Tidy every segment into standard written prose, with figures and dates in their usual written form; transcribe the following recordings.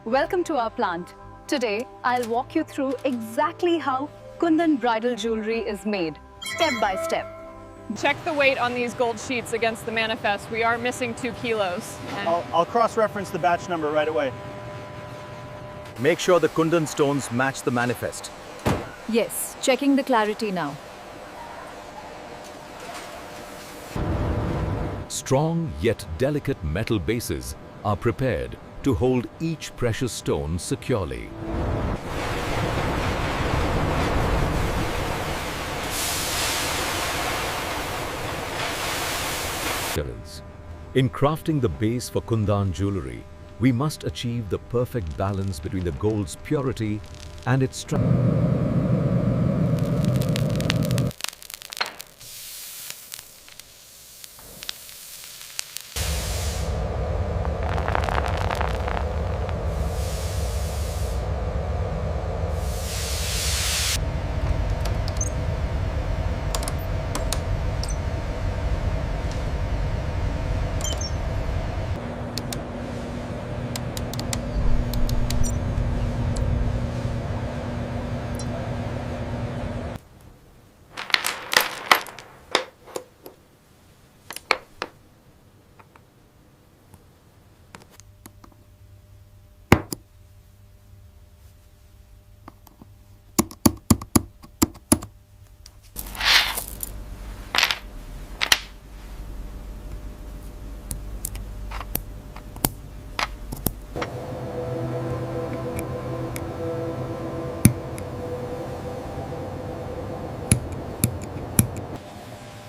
Welcome to our plant. Today, I'll walk you through exactly how Kundan Bridal Jewellery is made, step by step. Check the weight on these gold sheets against the manifest. We are missing 2 kilos. I'll cross-reference the batch number right away. Make sure the Kundan stones match the manifest. Yes, checking the clarity now. Strong yet delicate metal bases are prepared to hold each precious stone securely. In crafting the base for Kundan jewellery, we must achieve the perfect balance between the gold's purity and its strength.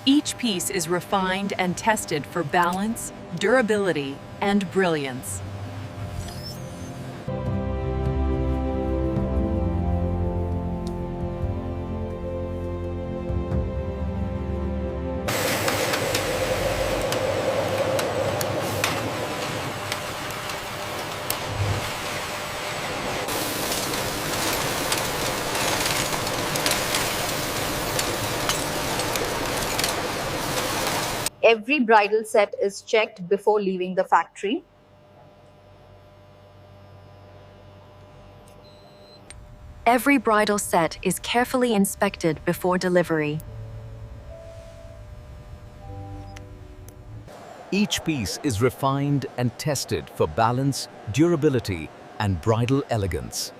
Each piece is refined and tested for balance, durability, and brilliance. Every bridal set is checked before leaving the factory. Every bridal set is carefully inspected before delivery. Each piece is refined and tested for balance, durability, and bridal elegance.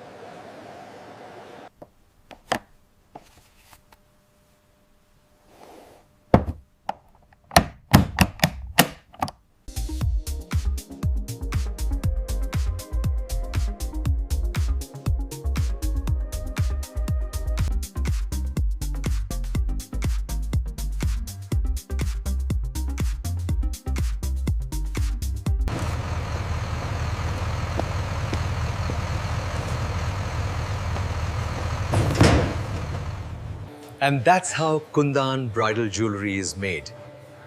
And that's how Kundan Bridal Jewellery is made.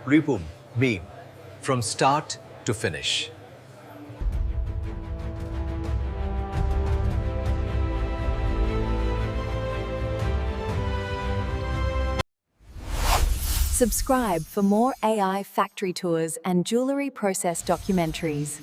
Ripum, Meem, from start to finish. Subscribe for more AI factory tours and jewellery process documentaries.